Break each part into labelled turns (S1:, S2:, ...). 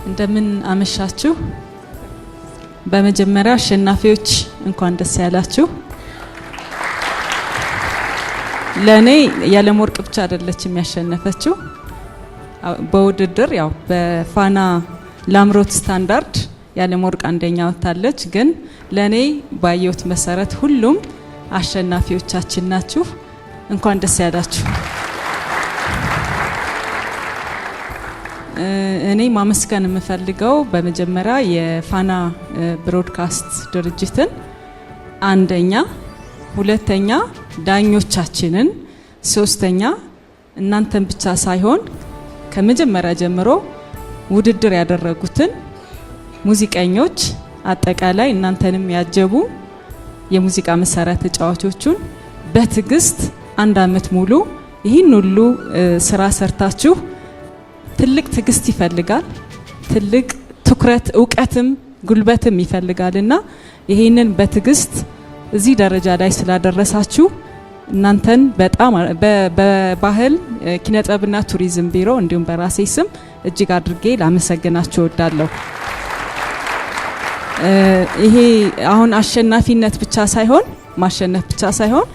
S1: እንደምን አመሻችሁ። በመጀመሪያ አሸናፊዎች እንኳን ደስ ያላችሁ። ለኔ ያለም ወርቅ ብቻ አይደለችም ያሸነፈችው። በውድድር ያው በፋና ላምሮት ስታንዳርድ ያለም ወርቅ አንደኛ ወጣለች። ግን ለኔ ባየሁት መሰረት ሁሉም አሸናፊዎቻችን ናችሁ። እንኳን ደስ ያላችሁ። እኔ ማመስገን የምፈልገው በመጀመሪያ የፋና ብሮድካስት ድርጅትን፣ አንደኛ፣ ሁለተኛ ዳኞቻችንን፣ ሶስተኛ እናንተን ብቻ ሳይሆን ከመጀመሪያ ጀምሮ ውድድር ያደረጉትን ሙዚቀኞች፣ አጠቃላይ እናንተንም ያጀቡ የሙዚቃ መሳሪያ ተጫዋቾቹን በትግስት አንድ አመት ሙሉ ይህን ሁሉ ስራ ሰርታችሁ ትልቅ ትግስት ይፈልጋል፣ ትልቅ ትኩረት፣ እውቀትም ጉልበትም ይፈልጋልና ይሄንን በትግስት እዚህ ደረጃ ላይ ስላደረሳችሁ እናንተን በጣም በባህል ኪነጥበብና ቱሪዝም ቢሮ እንዲሁም በራሴ ስም እጅግ አድርጌ ላመሰግናችሁ እወዳለሁ። ይሄ አሁን አሸናፊነት ብቻ ሳይሆን ማሸነፍ ብቻ ሳይሆን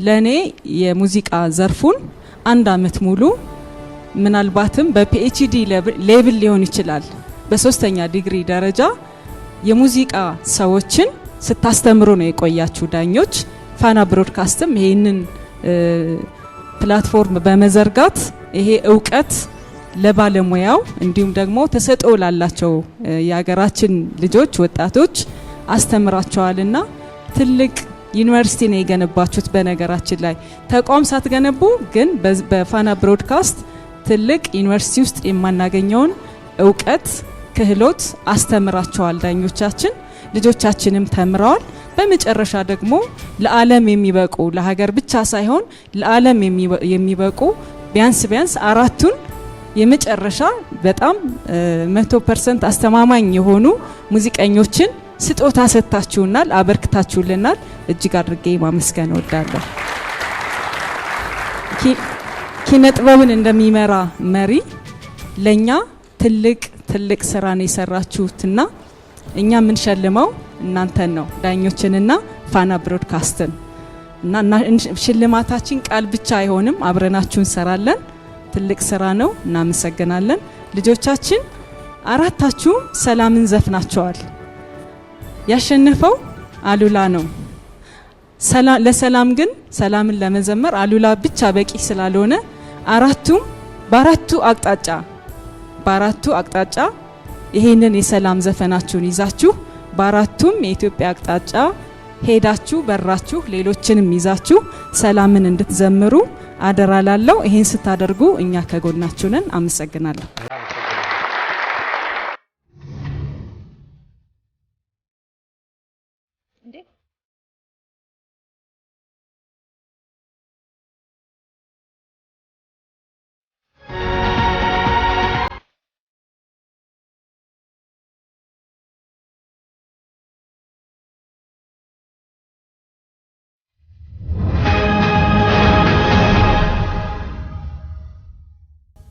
S1: ለኔ የሙዚቃ ዘርፉን አንድ አመት ሙሉ ምናልባትም በፒኤችዲ ሌቭል ሊሆን ይችላል፣ በሶስተኛ ዲግሪ ደረጃ የሙዚቃ ሰዎችን ስታስተምሩ ነው የቆያችሁ ዳኞች። ፋና ብሮድካስትም ይሄንን ፕላትፎርም በመዘርጋት ይሄ እውቀት ለባለሙያው እንዲሁም ደግሞ ተሰጥኦ ላላቸው የሀገራችን ልጆች ወጣቶች አስተምራቸዋልና ትልቅ ዩኒቨርሲቲ ነው የገነባችሁት። በነገራችን ላይ ተቋም ሳትገነቡ ግን በፋና ብሮድካስት ትልቅ ዩኒቨርሲቲ ውስጥ የማናገኘውን እውቀት ክህሎት አስተምራቸዋል ዳኞቻችን። ልጆቻችንም ተምረዋል። በመጨረሻ ደግሞ ለዓለም የሚበቁ ለሀገር ብቻ ሳይሆን ለዓለም የሚበቁ ቢያንስ አራቱን የመጨረሻ በጣም 100% አስተማማኝ የሆኑ ሙዚቀኞችን ስጦታ ሰጥታችሁናል፣ አበርክታችሁልናል። እጅግ አድርጌ ማመስገን እወዳለሁ። ኪነጥበብን እንደሚመራ መሪ ለኛ ትልቅ ስራ ነው የሰራችሁትና እኛ ምን ሸልመው እናንተን ነው፣ ዳኞችንና ፋና ብሮድካስትን እና ሽልማታችን ቃል ብቻ አይሆንም፣ አብረናችሁ እንሰራለን። ትልቅ ስራ ነው። እናመሰግናለን። ልጆቻችን አራታችሁ ሰላምን ዘፍናቸዋል። ያሸነፈው አሉላ ነው። ለሰላም ግን ሰላምን ለመዘመር አሉላ ብቻ በቂ ስላልሆነ በአራቱ አቅጣጫ ይሄንን የሰላም ዘፈናችሁን ይዛችሁ በአራቱም የኢትዮጵያ አቅጣጫ ሄዳችሁ በራችሁ ሌሎችንም ይዛችሁ ሰላምን እንድትዘምሩ አደራላለሁ። ይሄን ስታደርጉ እኛ ከጎናችሁ ነን። አመሰግናለሁ።